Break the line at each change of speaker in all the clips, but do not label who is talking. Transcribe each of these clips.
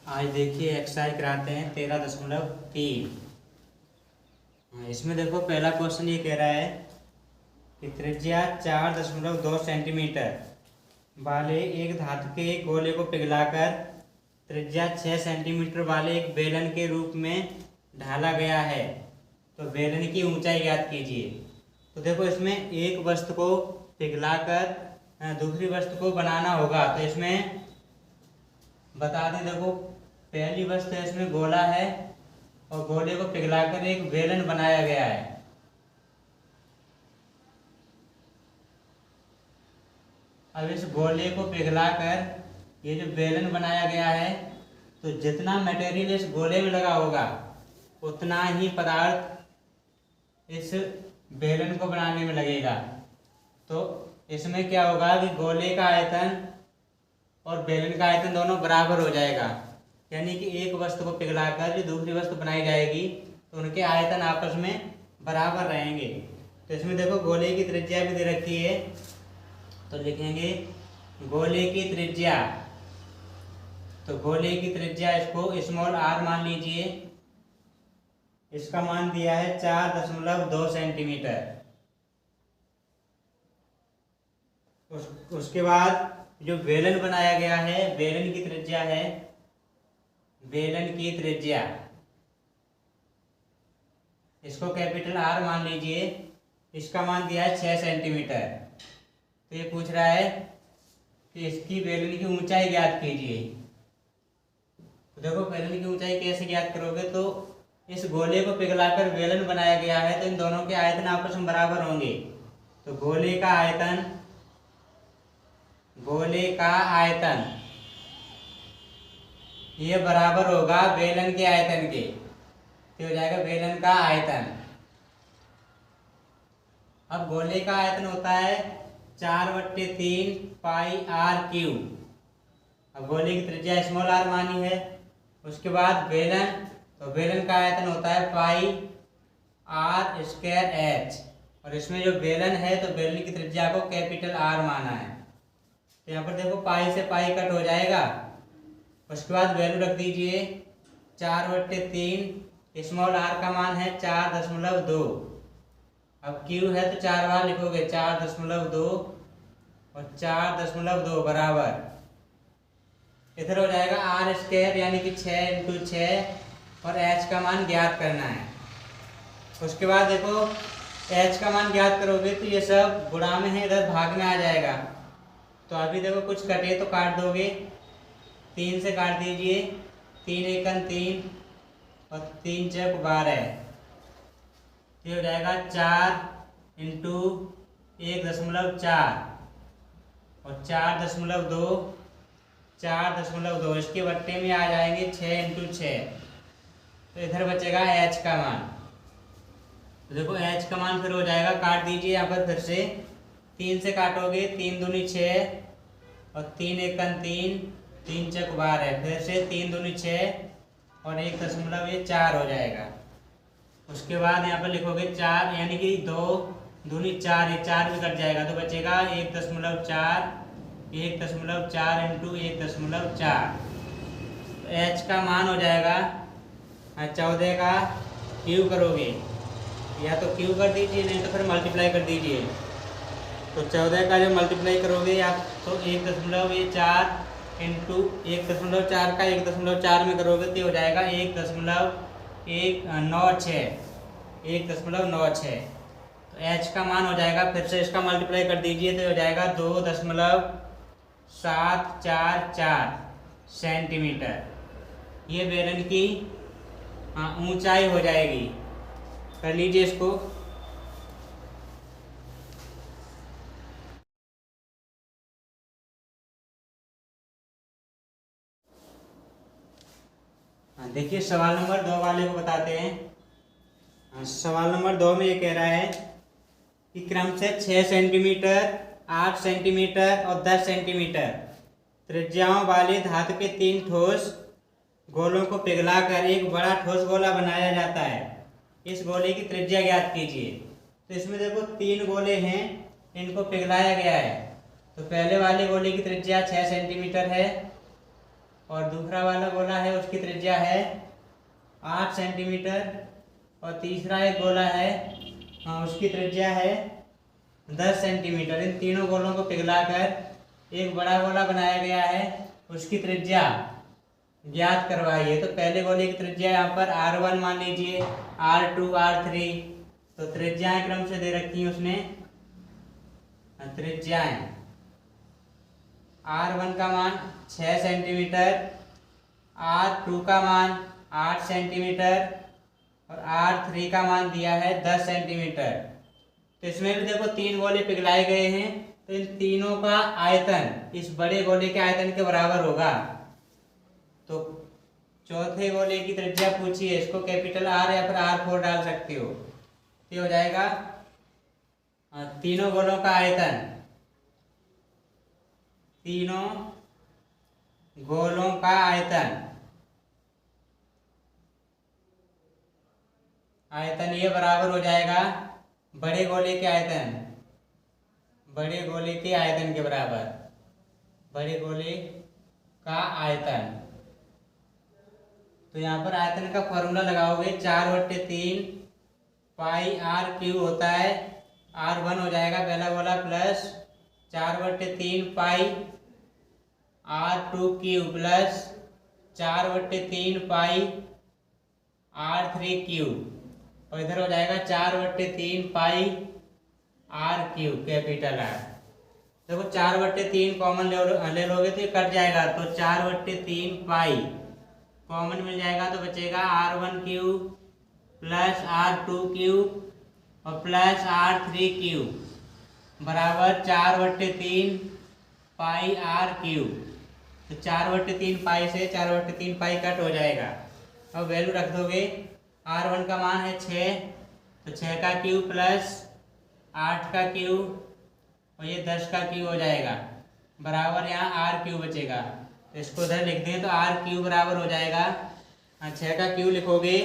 आज देखिए एक्सरसाइज कराते हैं 13.3। इसमें देखो पहला क्वेश्चन ये कह रहा है कि त्रिज्या 4.2 सेंटीमीटर वाले एक धातु के गोले को पिघलाकर त्रिज्या 6 सेंटीमीटर वाले एक बेलन के रूप में ढाला गया है, तो बेलन की ऊंचाई ज्ञात कीजिए। तो देखो इसमें एक वस्तु को पिघलाकर दूसरी वस्तु को बनाना होगा, तो इसमें बता दें। देखो पहली वस्तु है, इसमें गोला है और गोले को पिघलाकर एक बेलन बनाया गया है। अब इस गोले को पिघलाकर ये जो बेलन बनाया गया है, तो जितना मटेरियल इस गोले में लगा होगा उतना ही पदार्थ इस बेलन को बनाने में लगेगा। तो इसमें क्या होगा कि गोले का आयतन और बेलन का आयतन दोनों बराबर हो जाएगा, यानी कि एक वस्तु को पिघलाकर जो दूसरी वस्तु बनाई जाएगी तो उनके आयतन आपस में बराबर रहेंगे। तो इसमें देखो गोले की त्रिज्या भी दे रखी है, तो लिखेंगे गोले की त्रिज्या। तो गोले की त्रिज्या इसको स्मॉल आर मान लीजिए, इसका मान दिया है 4.2 सेंटीमीटर। उसके बाद जो बेलन बनाया गया है, बेलन की त्रिज्या है, बेलन की त्रिज्या इसको कैपिटल आर मान लीजिए, इसका मान दिया है 6 सेंटीमीटर। तो ये पूछ रहा है कि इसकी बेलन की ऊंचाई ज्ञात कीजिए। तो देखो बेलन की ऊंचाई कैसे ज्ञात करोगे, तो इस गोले को पिघलाकर बेलन बनाया गया है, तो इन दोनों के आयतन आपस में बराबर होंगे। तो गोले का आयतन ये बराबर होगा बेलन के आयतन के, तो हो जाएगा बेलन का आयतन। अब गोले का आयतन होता है 4/3 पाई आर क्यूब। अब गोले की त्रिज्या स्मॉल आर मानी है। उसके बाद बेलन, तो बेलन का आयतन होता है पाई आर स्क्वायर एच, और इसमें जो बेलन है तो बेलन की त्रिज्या को कैपिटल आर माना है। तो यहाँ पर देखो पाई से पाई कट हो जाएगा। उसके बाद वैल्यू रख दीजिए 4/3, स्मॉल आर का मान है 4.2। अब क्यू है तो 4 बार लिखोगे, 4.2 और 4.2 बराबर, इधर हो जाएगा आर स्क्वायर यानी कि 6 × 6, और एच का मान ज्ञात करना है। उसके बाद देखो एच का मान ज्ञात करोगे तो ये सब गुणा में है, इधर भाग में आ जाएगा। तो अभी देखो कुछ कटे तो काट दोगे, 3 से काट दीजिए, 3 × 3 और 3 × 4 12। ये हो जाएगा 4 × 1.4 और 4.2 इसके बट्टे में आ जाएंगे 6 × 6। तो इधर बचेगा एच का मान। तो देखो एच का मान फिर हो जाएगा, काट दीजिए यहाँ पर फिर से, 3 से काटोगे, 3 दूनी 6 और 3 × 3, 3 × 4 12, फिर से 3 दूनी 6 और 1.4 हो जाएगा। उसके बाद यहाँ पर लिखोगे 4 यानी कि 2 दूनी 4, ये 4 भी कट जाएगा, तो बचेगा 1.4 × 1.4। तो एच का मान हो जाएगा 14 का क्यू करोगे, या तो क्यू कर दीजिए नहीं तो फिर मल्टीप्लाई कर दीजिए। तो 14 का जो मल्टीप्लाई करोगे आप तो 1.4 का 1.4 में करोगे तो हो जाएगा 1.96। तो एच का मान हो जाएगा, फिर से इसका मल्टीप्लाई कर दीजिए तो हो जाएगा 2.744 सेंटीमीटर। ये बेलन की ऊंचाई हो जाएगी। कर लीजिए इसको। देखिए सवाल नंबर 2 वाले को बताते हैं। सवाल नंबर 2 में ये कह रहा है कि क्रम से 6 सेंटीमीटर, 8 सेंटीमीटर और 10 सेंटीमीटर त्रिज्याओं वाले धातु के 3 ठोस गोलों को पिघलाकर एक बड़ा ठोस गोला बनाया जाता है। इस गोले की त्रिज्या ज्ञात कीजिए। तो इसमें देखो 3 गोले हैं, इनको पिघलाया गया है। तो पहले वाले गोले की त्रिज्या 6 सेंटीमीटर है, और दूसरा वाला गोला है उसकी त्रिज्या है 8 सेंटीमीटर, और तीसरा एक गोला है उसकी त्रिज्या है 10 सेंटीमीटर। इन तीनों गोलों को पिघलाकर एक बड़ा गोला बनाया गया है, उसकी त्रिज्या ज्ञात करवाइए। तो पहले गोले की त्रिज्या यहाँ पर R1 मान लीजिए, R2, R3, तो त्रिज्याएं क्रम से दे रखी हैं उसने। त्रिज्याएं R1 का मान 6 सेंटीमीटर, R2 का मान 8 सेंटीमीटर और R3 का मान दिया है 10 सेंटीमीटर। तो इसमें भी देखो 3 गोले पिघलाए गए हैं, तो इन तीनों का आयतन इस बड़े गोले के आयतन के बराबर होगा। तो चौथे गोले की त्रिज्या पूछिए, इसको कैपिटल R या फिर R4 डाल सकते हो। ये हो जाएगा तीनों गोलों का आयतन, तीनों गोलों का आयतन ये बराबर हो जाएगा बड़े गोले के आयतन, बड़े गोले के आयतन के बराबर, बड़े गोले का आयतन। तो यहाँ पर आयतन का फॉर्मूला लगाओगे, 4/3 पाई R³ होता है, R1 हो जाएगा पहला गोला, प्लस 4/3 पाई R2³ प्लस 4/3 पाई R3³, और इधर हो जाएगा 4/3 पाई R³ कैपिटल R। देखो 4/3 कॉमन ले लोगे तो ये कट जाएगा, तो 4/3 पाई कॉमन मिल जाएगा, तो बचेगा R1³ प्लस R2³ और प्लस R3³ बराबर 4/3 पाई R³। तो 4/3 पाई से 4/3 पाई कट हो जाएगा। अब वैल्यू रख दोगे, R1 का मान है 6, तो 6 का क्यूब प्लस 8 का क्यूब और ये 10 का क्यूब हो जाएगा, बराबर यहाँ R³ बचेगा। तो इसको इधर लिख दें, तो R³ बराबर हो जाएगा 6 का क्यूब लिखोगे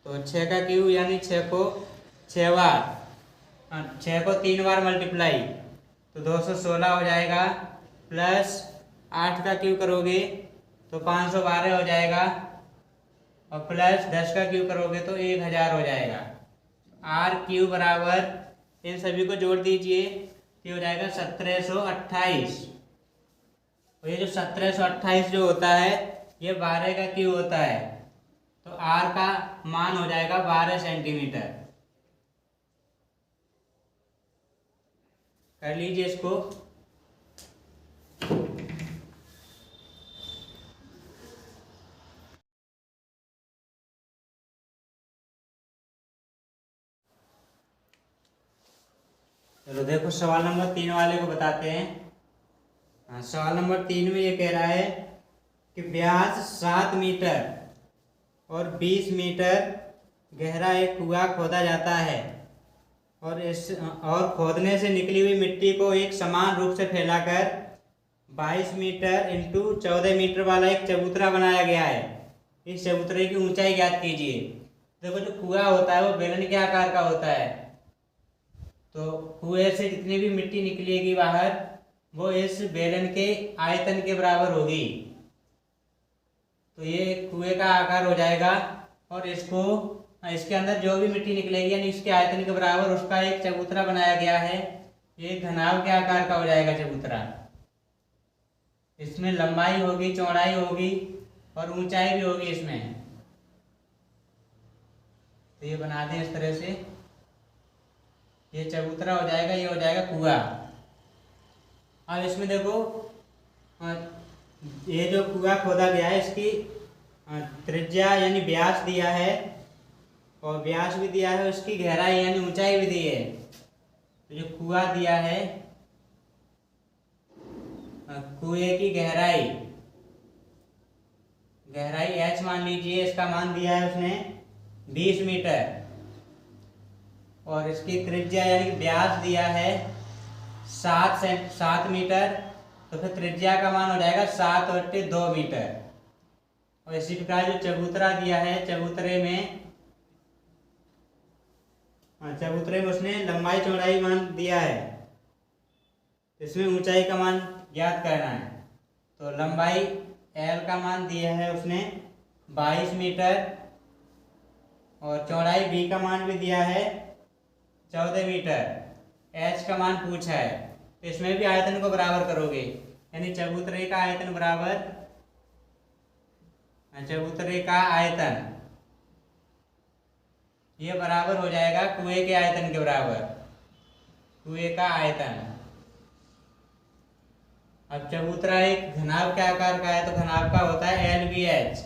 तो 6 का क्यूब यानी 6 को 6 बार, 6 को 3 बार मल्टीप्लाई तो 216 हो जाएगा, प्लस 8 का क्यूब करोगे तो 512 हो जाएगा, और प्लस 10 का क्यूब करोगे तो 1000 हो जाएगा। R³ बराबर, इन सभी को जोड़ दीजिए, ये हो जाएगा 1728। और ये जो 1728 जो होता है ये 12 का क्यूब होता है, तो R का मान हो जाएगा 12 सेंटीमीटर। कर लीजिए इसको। चलो देखो सवाल नंबर 3 वाले को बताते हैं। सवाल नंबर 3 में ये कह रहा है कि व्यास 7 मीटर और 20 मीटर गहरा एक कुआं खोदा जाता है, और खोदने से निकली हुई मिट्टी को एक समान रूप से फैलाकर 22 मीटर इंटू 14 मीटर वाला एक चबूतरा बनाया गया है। इस चबूतरे की ऊंचाई ज्ञात कीजिए। देखो जो कुआं होता है वो बेलन के आकार का होता है, तो कुएं से जितनी भी मिट्टी निकलेगी बाहर वो इस बेलन के आयतन के बराबर होगी। तो ये कुएं का आकार हो जाएगा, और इसके अंदर जो भी मिट्टी निकलेगी यानी इसके आयतन के बराबर उसका एक चबूतरा बनाया गया है। ये घनाभ के आकार का हो जाएगा चबूतरा। इसमें लंबाई होगी, चौड़ाई होगी और ऊंचाई भी होगी इसमें। तो ये बना दें इस तरह से, ये चबूतरा हो जाएगा, ये हो जाएगा कुआं। अब इसमें देखो ये जो कुआं खोदा गया है इसकी त्रिज्या यानी व्यास दिया है, और व्यास भी दिया है, उसकी गहराई यानी ऊंचाई भी दी है। तो जो कुआं दिया है, कुएं की गहराई h मान लीजिए, इसका मान दिया है उसने 20 मीटर, और इसकी त्रिज्या यानी व्यास दिया है 7 मीटर, तो फिर त्रिज्या का मान हो जाएगा 7/2 मीटर। और इसी प्रकार जो चबूतरा दिया है, चबूतरे में उसने लंबाई चौड़ाई मान दिया है, इसमें ऊंचाई का मान ज्ञात करना है। तो लंबाई एल का मान दिया है उसने 22 मीटर और चौड़ाई बी का मान भी दिया है 14 मीटर। एच का मान पूछा है, तो इसमें भी आयतन को बराबर करोगे, यानी चबूतरे का आयतन बराबर चबूतरे का आयतन ये बराबर हो जाएगा कुएं के आयतन के बराबर, कुएं का आयतन। अब चबूतरा एक घनाभ के आकार का है तो घनाभ का होता है LBH,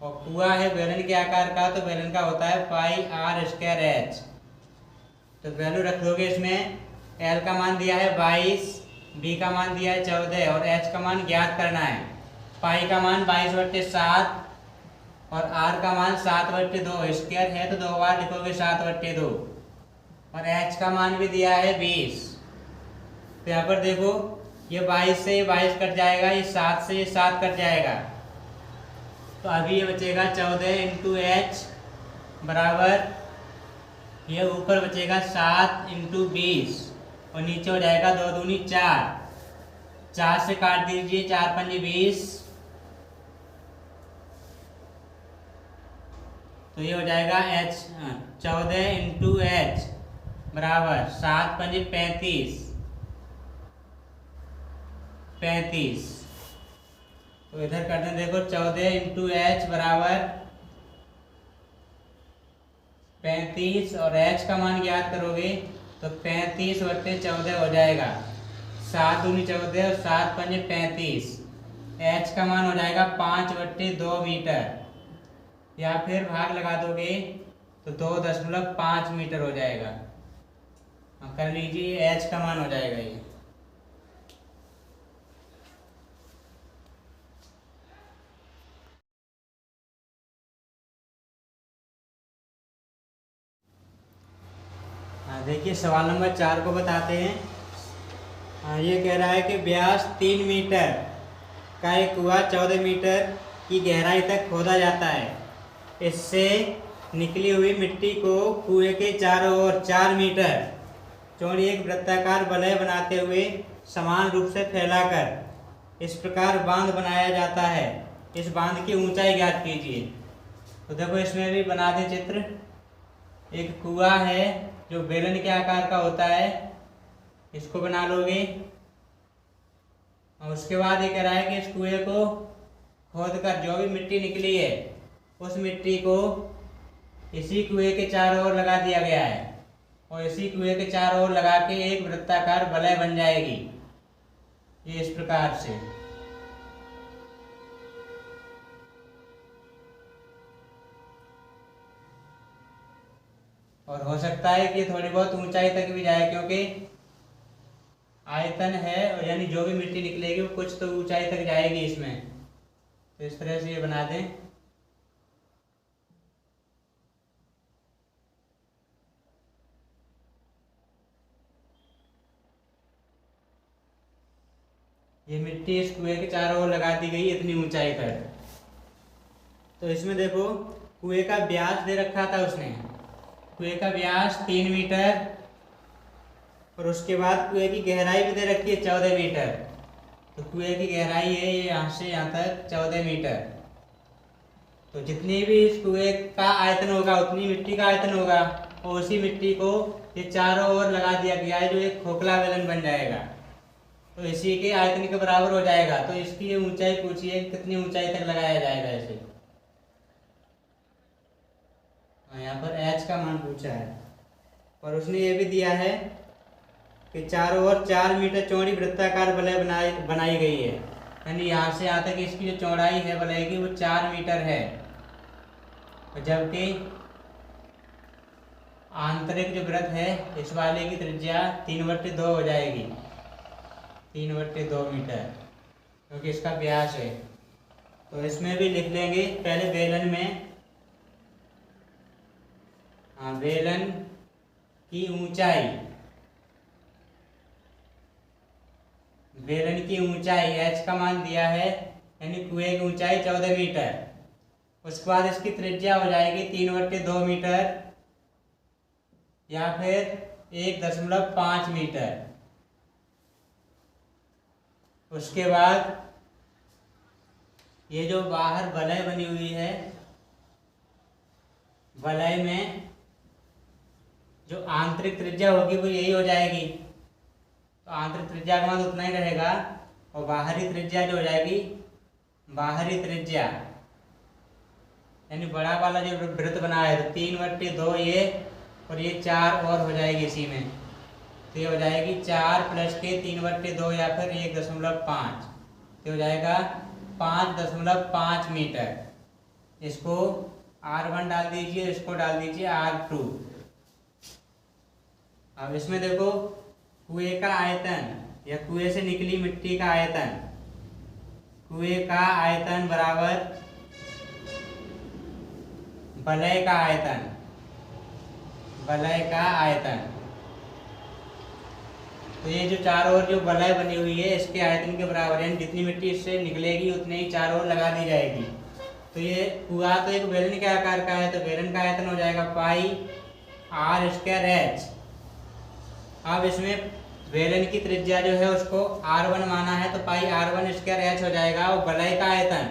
और कुआं है बेलन के आकार का तो बेलन का होता है पाई आर स्क्वायर एच। तो वैल्यू रख दोगे इसमें, L का मान दिया है 22, B का मान दिया है 14 और H का मान ज्ञात करना है। पाई का मान 22/7 और R का मान 7/2, स्क्वायर है तो 2 बार लिखोगे 7/2, और H का मान भी दिया है 20। तो यहाँ पर देखो ये 22 से ये 22 कट जाएगा, ये 7 से ये 7 कट जाएगा, तो अभी ये बचेगा 14 इंटू एच बराबर, ये ऊपर बचेगा 7 इंटू 20 और नीचे हो जाएगा 2 दूनी 4, 4 से काट दीजिए, 4 पंजे 20, तो ये हो जाएगा एच 14 इंटू एच बराबर 7 पंजे 35, तो इधर करते हैं, देखो 14 इंटू एच बराबर 35 और एच का मान ज्ञात करोगे तो 35/14 हो जाएगा, 7 दूनी 14 और 7 पंजे 35, एच का मान हो जाएगा 5/2 मीटर, या फिर भाग लगा दोगे तो 2.5 मीटर हो जाएगा। कर लीजिए, एच का मान हो जाएगा ये। देखिए सवाल नंबर 4 को बताते हैं। ये कह रहा है कि व्यास 3 मीटर का एक कुआं 14 मीटर की गहराई तक खोदा जाता है। इससे निकली हुई मिट्टी को कुएं के चारों ओर 4 मीटर चौड़ी एक वृत्ताकार वलय बनाते हुए समान रूप से फैलाकर इस प्रकार बांध बनाया जाता है। इस बांध की ऊंचाई ज्ञात कीजिए। तो देखो इसमें भी बना दें चित्र। एक कुआं है जो बेलन के आकार का होता है, इसको बना लोगे, और उसके बाद ये कह रहा है कि इस कुएं को खोदकर जो भी मिट्टी निकली है उस मिट्टी को इसी कुएं के चारों ओर लगा दिया गया है, और इसी कुएं के चारों ओर लगा के एक वृत्ताकार वलय बन जाएगी, ये इस प्रकार से। और हो सकता है कि थोड़ी बहुत ऊंचाई तक भी जाए, क्योंकि आयतन है और यानी जो भी मिट्टी निकलेगी वो कुछ तो ऊंचाई तक जाएगी इसमें। तो इस तरह से ये बना दें। ये मिट्टी इस कुएं के चारों ओर लगा दी गई इतनी ऊंचाई तक। तो इसमें देखो कुएं का व्यास दे रखा था उसने, कुएं का व्यास 3 मीटर और उसके बाद कुएं की गहराई भी दे रखी है 14 मीटर। तो कुएं की गहराई है ये यहाँ से यहाँ तक 14 मीटर। तो जितनी भी इस कुएं का आयतन होगा उतनी मिट्टी का आयतन होगा, और उसी मिट्टी को ये चारों ओर लगा दिया गया है जो एक खोखला बेलन बन जाएगा, तो इसी के आयतन के बराबर हो जाएगा। तो इसकी ये ऊंचाई पूछिए कितनी ऊंचाई तक लगाया जाएगा इसे। यहाँ पर एच का मान पूछा है, और उसने ये भी दिया है कि चारों ओर 4 मीटर चौड़ी वृत्ताकार वलय बनाई गई है, यानी यहाँ से यहाँ तक इसकी जो चौड़ाई है वलय की वो 4 मीटर है, जबकि आंतरिक जो वृत्त है इस वाले की त्रिज्या 3/2 हो जाएगी, 3/2 मीटर, क्योंकि इसका व्यास है। तो इसमें भी लिख लेंगे पहले बेलन में, बेलन की ऊंचाई, बेलन की ऊंचाई एच का मान दिया है, यानी कुएं की ऊंचाई 14 मीटर। उसके बाद इसकी त्रिज्या हो जाएगी 3/2 मीटर या फिर 1.5 मीटर। उसके बाद ये जो बाहर वलय बनी हुई है, वलय में जो आंतरिक त्रिज्या होगी वो यही हो जाएगी। तो आंतरिक त्रिज्या का मान उतना ही रहेगा, और बाहरी त्रिज्या जो हो जाएगी, बाहरी त्रिज्या यानी बड़ा वाला जो वृत्त बना है तो 3/2 ये, और ये 4 और हो जाएगी इसी में, तो ये हो जाएगी 4 + के 3/2 या फिर 1.5, तो हो जाएगा 5.5 मीटर। इसको R1 डाल दीजिए, इसको डाल दीजिए R2। अब इसमें देखो कुएं का आयतन या कुएं से निकली मिट्टी का आयतन, कुएं का आयतन बराबर वलय का आयतन, वलय का आयतन। तो ये जो चारों ओर जो वलय बनी हुई है इसके आयतन के बराबर है, जितनी मिट्टी इससे निकलेगी उतनी ही चारों ओर लगा दी जाएगी। तो ये कुआं तो एक बेलन के आकार का है, तो बेलन का आयतन हो जाएगा πr²h। अब इसमें बेलन की त्रिज्या जो है उसको R1 माना है, तो πr1²h हो जाएगा। और वलय का आयतन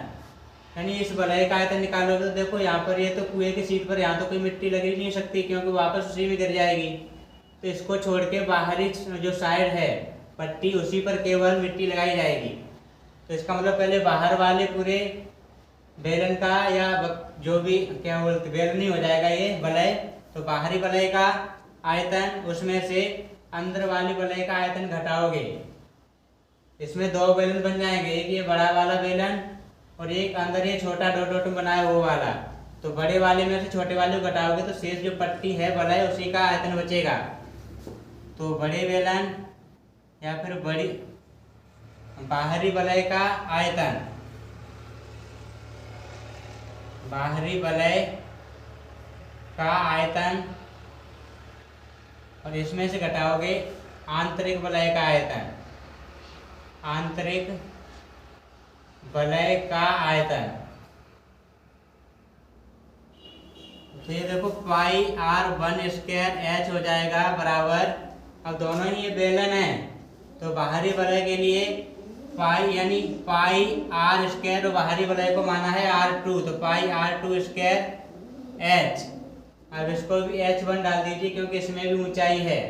यानी इस वलय का आयतन निकालोगे तो देखो यहाँ पर ये तो कुएं की सीट पर यहाँ तो कोई मिट्टी लगी नहीं सकती क्योंकि वापस उसी में गिर जाएगी। तो इसको छोड़ के बाहरी जो साइड है पट्टी उसी पर केवल मिट्टी लगाई जाएगी। तो इसका मतलब पहले बाहर वाले पूरे बेलन का या जो भी क्या बोलते बेलन ही हो जाएगा ये वलय। तो बाहरी वलय का आयतन उसमें से अंदर वाली वलय का आयतन घटाओगे, इसमें 2 बेलन बन जाएंगे, एक ये बड़ा वाला बेलन और एक अंदर ये छोटा डॉट बनाया वो वाला। तो बड़े वाले में से छोटे वाले को घटाओगे तो शेष जो पट्टी है वलय उसी का आयतन बचेगा। तो बड़े बेलन या फिर बड़ी बाहरी वलय का आयतन, बाहरी वलय का आयतन और इसमें से घटाओगे आंतरिक वलय का आयतन, आंतरिक वलय का आयतन। तो ये देखो πr1²h हो जाएगा बराबर, अब दोनों ही ये बेलन है तो बाहरी वलय के लिए पाई यानी πr² और बाहरी वलय को माना है R2, तो πr2²h। अब इसको भी h1 डाल दीजिए क्योंकि इसमें भी ऊंचाई है,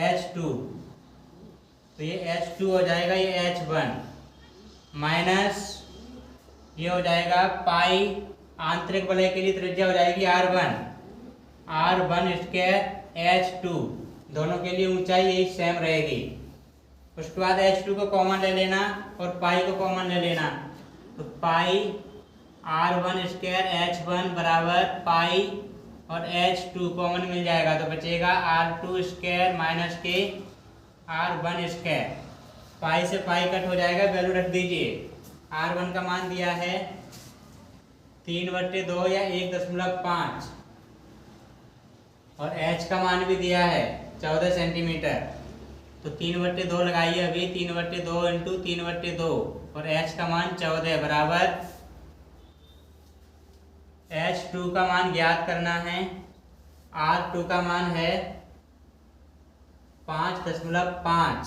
h2। तो ये h2 हो जाएगा, ये h1 माइनस ये हो जाएगा पाई आंतरिक वलय के लिए त्रिज्या हो जाएगी R1, R1²h2, दोनों के लिए ऊंचाई यही सेम रहेगी। उसके बाद h2 को कॉमन ले लेना और पाई को कॉमन ले लेना, तो पाई R1²h1 बराबर पाई और h2 कॉमन मिल जाएगा तो बचेगा R2² माइनस के R1²। पाई से पाई कट हो जाएगा, वैल्यू रख दीजिए। R1 का मान दिया है 3/2 या 1.5 और h का मान भी दिया है 14 सेंटीमीटर। तो 3/2 लगाइए अभी, 3/2 इंटू 3/2 और h का मान 14 बराबर h2 का मान ज्ञात करना है। R2 का मान है 5.5,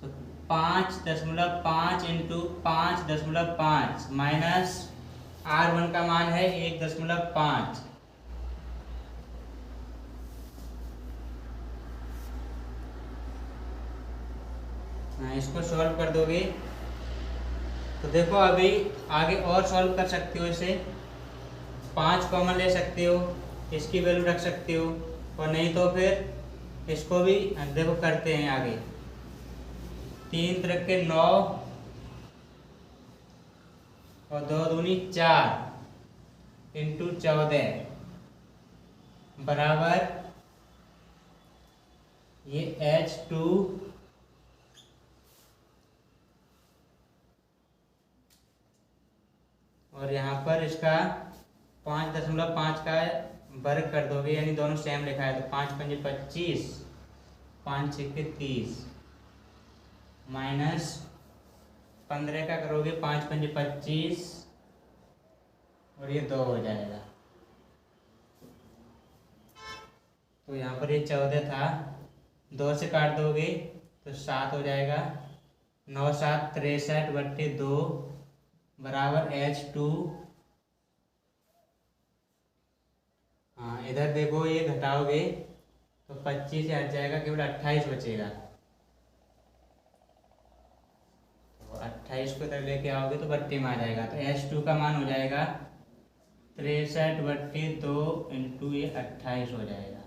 तो 5.5 इंटू 5.5 माइनस R1 का मान है 1.5। इसको सॉल्व कर दोगे तो देखो अभी आगे और सॉल्व कर सकते हो। इसे 5 कॉमन ले सकते हो, इसकी वैल्यू रख सकते हो, और नहीं तो फिर इसको भी देखो करते हैं आगे। 3 × 9 और 2 दूनी 4 इंटू 14 बराबर ये h2 और यहाँ पर इसका 5.5 का वर्ग कर दोगे, यानी दोनों सेम लिखा है तो 5 × 5 = 25, 5 × 6 = 30 माइनस 15 का करोगे 5 × 5 = 25 और ये 2 हो जाएगा। तो यहाँ पर ये 14 था, 2 से काट दोगे तो 7 हो जाएगा। 9 × 7 = 63/2 बराबर H2। हाँ, इधर देखो ये घटाओगे तो 25 से हट जाएगा, केवल 28 बचेगा। तो 28 को इधर लेके आओगे तो बट्टे में आ जाएगा, तो H2 का मान हो जाएगा 63/2 इंटू ये 28 हो जाएगा।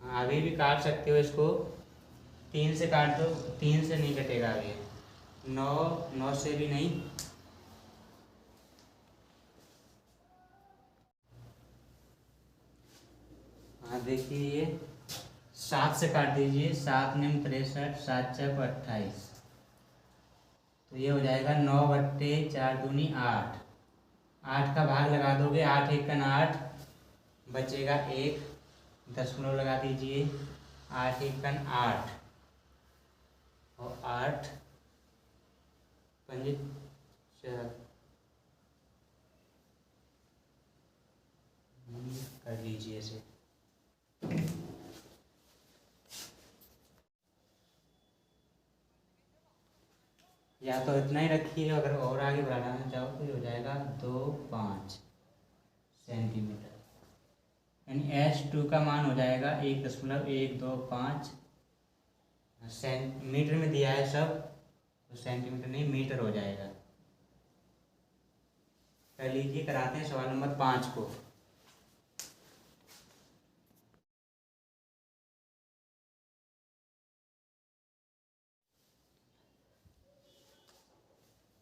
हाँ, अभी भी काट सकते हो इसको, 3 से काट दो, 3 से नहीं कटेगा अभी, 9 से भी नहीं। हाँ देखिए, ये 7 से काट दीजिए, 7 निम 63, 7 छः 28, तो ये हो जाएगा 9/4 दूनी 8। 8 का भाग लगा दोगे, 8 एकन 8, बचेगा 1, दशमलव लगा दीजिए, 8 एकन 8 और 8 पंजे 4, कर लीजिए इसे। या तो इतना ही रखिए, अगर और आगे बढ़ाना चाहो तो ये हो जाएगा 2.5 सेंटीमीटर, यानी H2 का मान हो जाएगा 1.125 सेंटीमीटर में दिया है सब, तो सेंटीमीटर नहीं मीटर हो जाएगा। कर लीजिए, कराते हैं सवाल नंबर 5 को।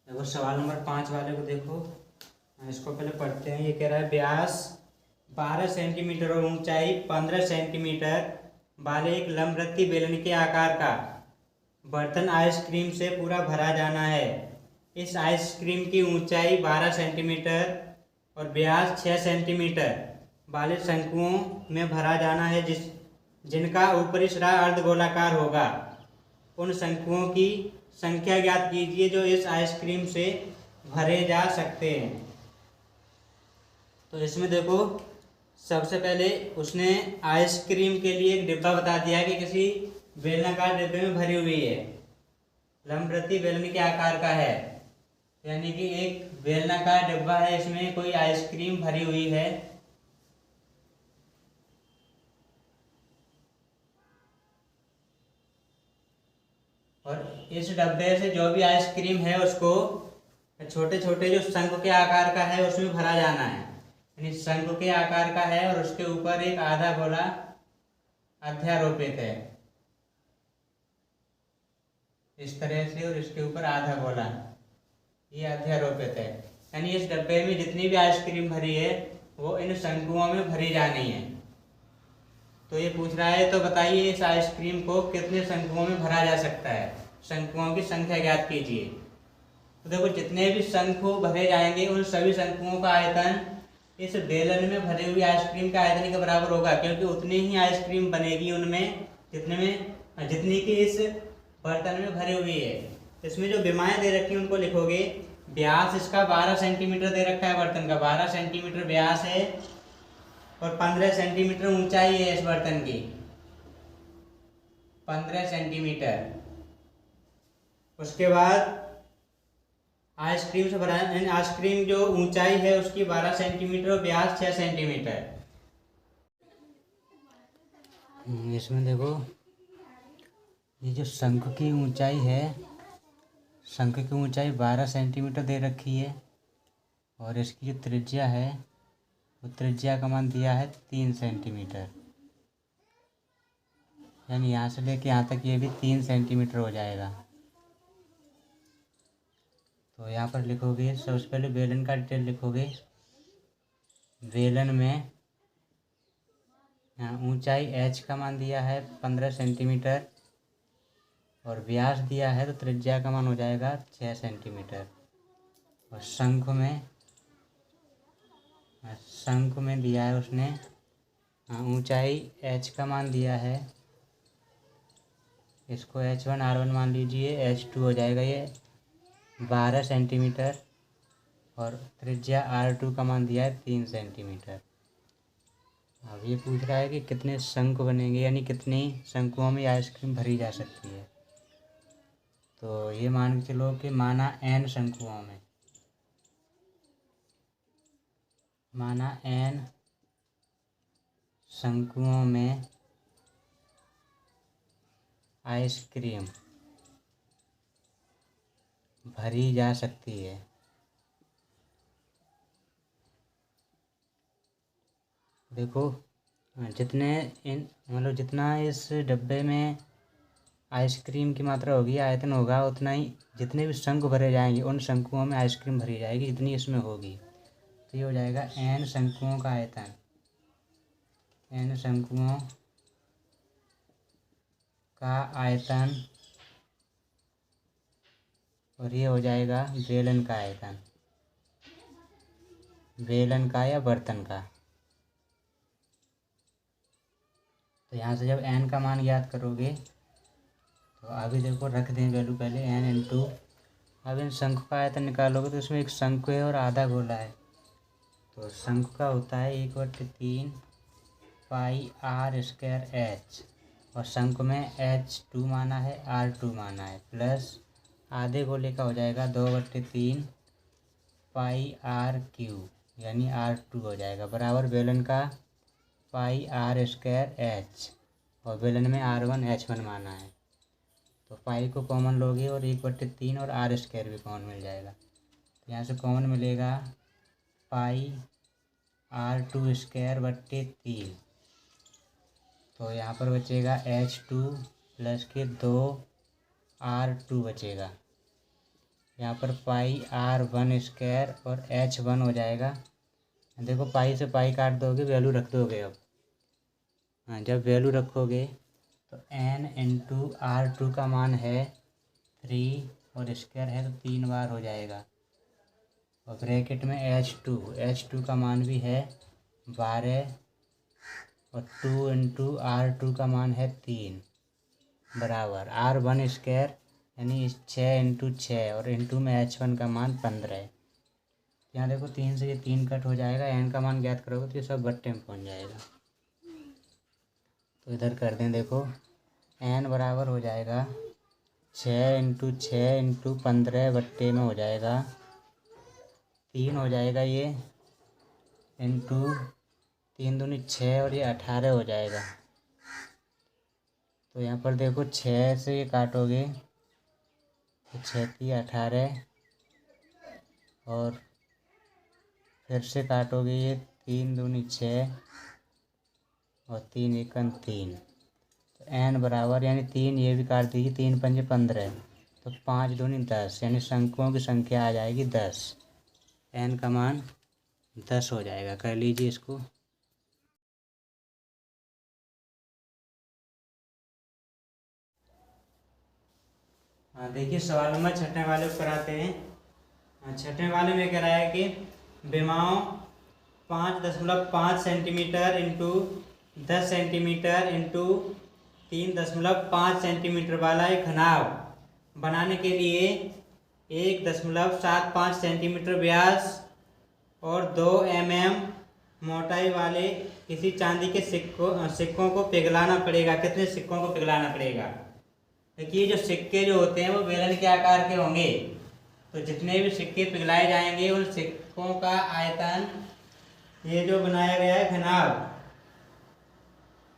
देखो सवाल नंबर 5 वाले को देखो, इसको पहले पढ़ते हैं। ये कह रहा है व्यास 12 सेंटीमीटर और ऊंचाई 15 सेंटीमीटर वाले एक लंबवृत्तीय बेलन के आकार का बर्तन आइसक्रीम से पूरा भरा जाना है। इस आइसक्रीम की ऊंचाई 12 सेंटीमीटर और व्यास 6 सेंटीमीटर वाले शंकुओं में भरा जाना है, जिनका ऊपरी सिरा अर्धगोलाकार होगा। उन शंकुओं की संख्या ज्ञात कीजिए जो इस आइसक्रीम से भरे जा सकते हैं। तो इसमें देखो, सबसे पहले उसने आइसक्रीम के लिए एक डिब्बा बता दिया कि किसी बेलनाकार डिब्बे में भरी हुई है, लंबवृत्तीय बेलन के आकार का है, यानी कि एक बेलनाकार डिब्बा है, इसमें कोई आइसक्रीम भरी हुई है। और इस डब्बे से जो भी आइसक्रीम है उसको छोटे छोटे जो शंकु के आकार का है उसमें भरा जाना है, यानी शंकु के आकार का है और उसके ऊपर एक आधा गोला अध्यारोपित है इस तरह से, और इसके ऊपर आधा गोला ये अध्यारोपित है, यानी इस डब्बे में जितनी भी आइसक्रीम भरी है वो इन शंकुओं में भरी जानी है। तो ये पूछ रहा है, तो बताइए इस आइसक्रीम को कितने शंकुओं में भरा जा सकता है, शंकुओं की संख्या ज्ञात कीजिए। तो देखो, जितने भी शंकु भरे जाएंगे उन सभी शंकुओं का आयतन इस बेलन में भरी हुई आइसक्रीम के आयतन के बराबर होगा, क्योंकि उतनी ही आइसक्रीम बनेगी उनमें जितनी की इस बर्तन में भरी हुई है। इसमें जो विमाएँ दे रखी हैं उनको लिखोगे। व्यास इसका 12 सेंटीमीटर दे रखा है, बर्तन का 12 सेंटीमीटर व्यास है और 15 सेंटीमीटर ऊंचाई है इस बर्तन की, 15 सेंटीमीटर। उसके बाद आइसक्रीम से भरा, आइसक्रीम जो ऊंचाई है उसकी 12 सेंटीमीटर और व्यास 6 सेंटीमीटर। इसमें देखो, ये जो शंकु की ऊंचाई है, शंकु की ऊंचाई 12 सेंटीमीटर दे रखी है और इसकी जो त्रिज्या है वो त्रिज्या का मान दिया है 3 सेंटीमीटर, यानी यहाँ से लेके यहाँ तक ये भी 3 सेंटीमीटर हो जाएगा। तो यहाँ पर लिखोगे, सबसे पहले बेलन का डिटेल लिखोगे। बेलन में यहाँ ऊंचाई H का मान दिया है 15 सेंटीमीटर और व्यास दिया है, तो त्रिज्या का मान हो जाएगा 6 सेंटीमीटर। और शंख में दिया है उसने ऊंचाई H का मान दिया है, इसको H1R1 मान लीजिए, H2 हो जाएगा ये 12 सेंटीमीटर और त्रिज्या R2 का मान दिया है 3 सेंटीमीटर। अब ये पूछ रहा है कि कितने शंकु बनेंगे, यानी कितनी शंकुओं में आइसक्रीम भरी जा सकती है। तो ये मान के चलो कि माना n शंकुओं में, माना n शंकुओं में आइसक्रीम भरी जा सकती है। देखो जितने इन मतलब जितना इस डब्बे में आइसक्रीम की मात्रा होगी, आयतन होगा, उतना ही जितने भी शंख भरे जाएंगे उन शंकुओं में आइसक्रीम भरी जाएगी जितनी इसमें होगी। तो ये हो जाएगा n शंकुओं का आयतन, n शंकुओं का आयतन, और ये हो जाएगा बेलन का आयतन, बेलन का या बर्तन का। तो यहाँ से जब n का मान ज्ञात करोगे तो अभी देखो रख दें वैल्यू पहले n इंटू, अब इन शंख का आयतन निकालोगे तो इसमें एक शंख है और आधा गोला है। तो शंख का होता है 1/3 पाई आर स्क्वायर एच, और शंख में h2 माना है, r2 माना है, प्लस आधे गोले का हो जाएगा 2/3 पाई आर क्यू यानी r2 हो जाएगा, बराबर बेलन का पाई आर स्क्वायर एच, और बेलन में r1 h1 माना है। तो पाई को कॉमन लोगे और 1/3 और आर स्क्वायर भी कॉमन मिल जाएगा। तो यहाँ से कॉमन मिलेगा पाई r2 स्क्वायर बट्टे 3। तो यहाँ पर बचेगा h2 प्लस के 2r2 बचेगा। यहाँ पर पाई r1 स्क्वायर और h1 हो जाएगा। देखो पाई से पाई काट दोगे, वैल्यू रख दोगे। अब हाँ, जब वैल्यू रखोगे तो n इंटू r2 का मान है 3 और स्क्वायर है तो 3 बार हो जाएगा, और ब्रैकेट में h2 का मान भी है 12, और 2 इंटू r2 का मान है 3 बराबर r1 स्क्वायर यानी 6 इंटू 6, और इंटू में h1 का मान 15 है। यहाँ देखो 3 से ये 3 कट हो जाएगा, n का मान ज्ञात करोगे तो ये सब बट्टे में पहुँच जाएगा। तो इधर कर दें, देखो n बराबर हो जाएगा 6 इंटू 6 इंटू 15 बट्टे में हो जाएगा 3 हो जाएगा ये, इंटू 3 दूनी 6 और ये 18 हो जाएगा। तो यहाँ पर देखो 6 से ये काटोगे तो 6 की 18, और फिर से काटोगे ये 3 दूनी 6 और 3 एकन 3। तो n बराबर यानी 3 ये भी काट दीजिए, 3 पंजे 15, तो 5 दूनी 10 यानी शंकुओं की संख्या आ जाएगी 10। n का मान 10 हो जाएगा। कर लीजिए इसको। हाँ देखिए सवाल नंबर 6 वाले को कराते हैं। हाँ 6 वाले में कह रहा है कि विमाओं 5.5 centimetre into 10 centimetre into 3.5 centimetre वाला एक घनाव बनाने के लिए 1.75 सेंटीमीटर व्यास और 2 mm मोटाई वाले किसी चांदी के सिक्कों को पिघलाना पड़ेगा। कितने सिक्कों को पिघलाना पड़ेगा? देखिए जो सिक्के जो होते हैं वो बेलन के आकार के होंगे, तो जितने भी सिक्के पिघलाए जाएंगे उन सिक्कों का आयतन, ये जो बनाया गया है घनाव,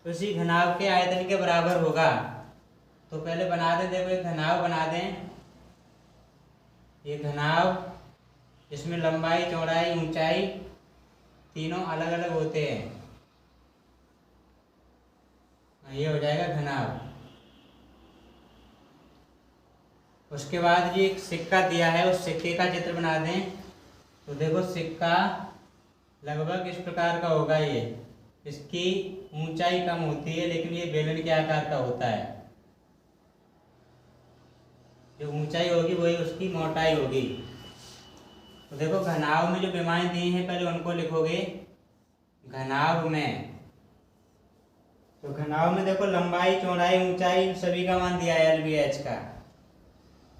उसी घनाव के आयतन के बराबर होगा। तो पहले बना दें, देखो एक घनाव बना दें। ये घनाव इसमें लंबाई चौड़ाई ऊंचाई तीनों अलग अलग होते हैं। ये हो जाएगा घनाव। उसके बाद ये एक सिक्का दिया है, उस सिक्के का चित्र बना दें। तो देखो सिक्का लगभग इस प्रकार का होगा। ये इसकी ऊंचाई कम होती है लेकिन ये बेलन के आकार का होता है। जो ऊंचाई होगी वही उसकी मोटाई होगी। तो देखो घनाव में जो विमाएं दी हैं पहले उनको लिखोगे घनाव में। तो घनाव में देखो लंबाई चौड़ाई ऊंचाई सभी का मान दिया है LBH का।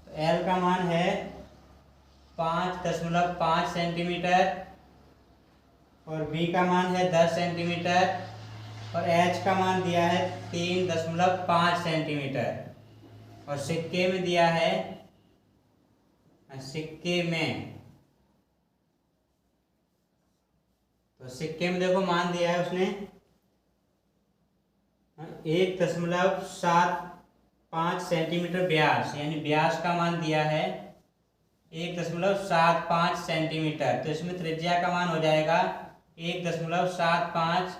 तो L का मान है 5.5 सेंटीमीटर और B का मान है 10 सेंटीमीटर और H का मान दिया है 3.5 सेंटीमीटर और सिक्के में दिया है सिक्के में, तो सिक्के में देखो मान दिया है उसने 1.75 सेंटीमीटर व्यास, यानी व्यास का मान दिया है 1.75 सेंटीमीटर। तो इसमें त्रिज्या का मान हो जाएगा 1.75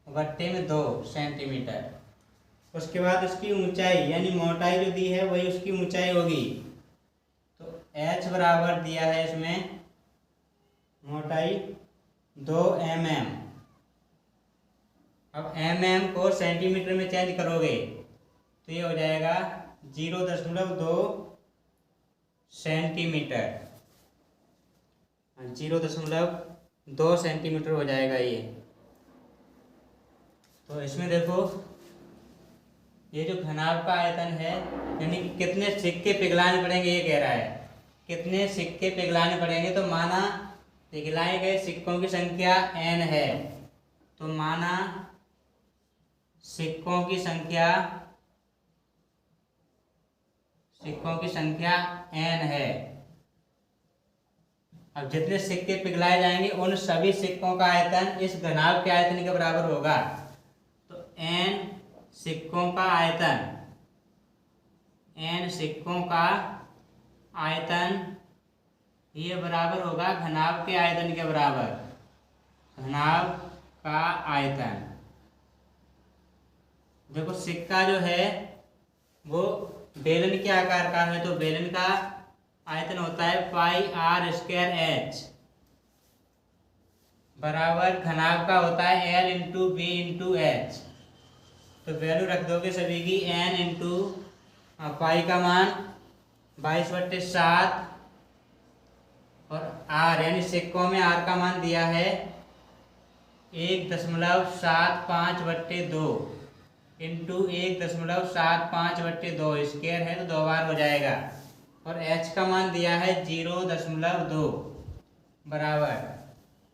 बट्टे में 2 सेंटीमीटर। उसके बाद उसकी ऊंचाई यानी मोटाई जो दी है वही उसकी ऊंचाई होगी। तो h बराबर दिया है इसमें मोटाई 2 mm। अब mm को सेंटीमीटर में चेंज करोगे तो ये हो जाएगा 0.2 सेंटीमीटर, 0.2 सेंटीमीटर हो जाएगा ये। तो इसमें देखो ये जो घनाभ का आयतन है, यानी कि कितने सिक्के पिघलाने पड़ेंगे ये कह रहा है, कितने सिक्के पिघलाने पड़ेंगे। तो माना पिघलाए गए सिक्कों की संख्या n है, तो माना सिक्कों की संख्या n है। अब जितने सिक्के पिघलाए जाएंगे उन सभी सिक्कों का आयतन इस घनाभ के आयतन के बराबर होगा। तो n सिक्कों का आयतन ये बराबर होगा घनाभ के आयतन के बराबर, घनाभ का आयतन। देखो सिक्का जो है वो बेलन के आकार का है, तो बेलन का आयतन होता है πr²h बराबर घनाभ का होता है L × B × H। तो वैल्यू रख दोगे सभी की, n इंटू पाई का मान 22/7 और r यानी सिक्कों में r का मान दिया है 1.75/2 इंटू 1.75/2 स्क्वायर है तो 2 बार हो जाएगा। और h का मान दिया है 0.2 बराबर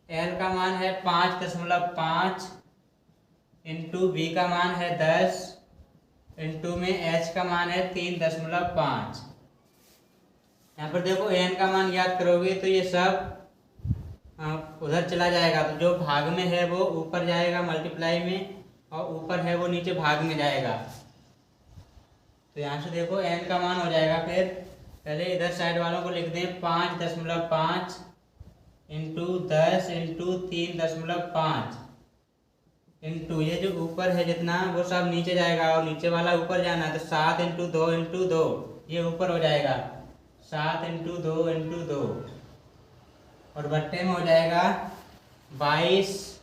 l का मान है 5.5 इंटू b का मान है 10 इंटू में h का मान है 3.5। यहाँ पर देखो n का मान याद करोगे तो ये सब उधर चला जाएगा, तो जो भाग में है वो ऊपर जाएगा मल्टीप्लाई में, और ऊपर है वो नीचे भाग में जाएगा। तो यहाँ से देखो n का मान हो जाएगा, फिर पहले इधर साइड वालों को लिख दें 5.5 इंटू 10 इंटू 3.5 इंटू ये जो ऊपर है जितना वो सब नीचे जाएगा और नीचे वाला ऊपर जाना है, तो 7 इंटू 2 इंटू 2 ये ऊपर हो जाएगा 7 इंटू 2 इंटू 2 और बट्टे में हो जाएगा 22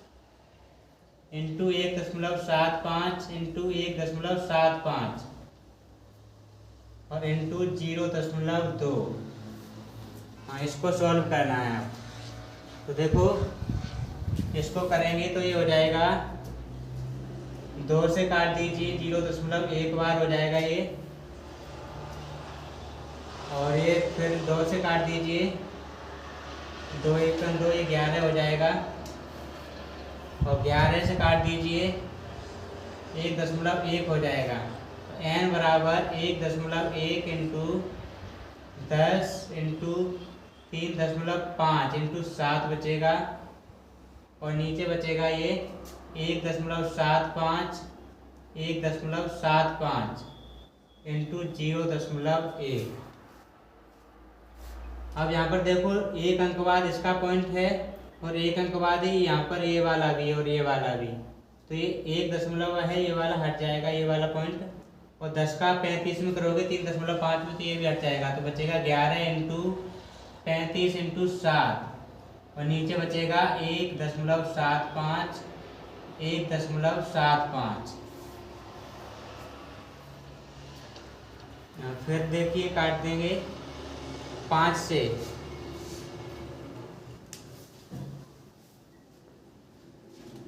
इंटू 1.75 इंटू 1.75 और इंटू 0.2। हाँ, इसको सॉल्व करना है आप। तो देखो इसको करेंगे तो ये हो जाएगा 2 से काट दीजिए, 0.1 बार हो जाएगा ये, और ये फिर 2 से काट दीजिए, 2 1 2 ये 11 हो जाएगा, और 11 से काट दीजिए 1.1 हो जाएगा। तो n बराबर 1.1 इंटू 10 इंटू 3.5 इंटू 7 बचेगा, और नीचे बचेगा ये 1.75 इंटू 0.1। अब यहाँ पर देखो एक अंक बाद इसका पॉइंट है और एक अंक बाद ही यहाँ पर ये वाला भी और ये वाला भी, तो ये 1 है, ये वाला हट जाएगा ये वाला पॉइंट, और 10 का 35 में करोगे 3.5 में तो ये भी हट जाएगा, तो बचेगा 11 इंटू 35 इंटू 7 और नीचे बचेगा 1.75 फिर देखिए काट देंगे 5 से,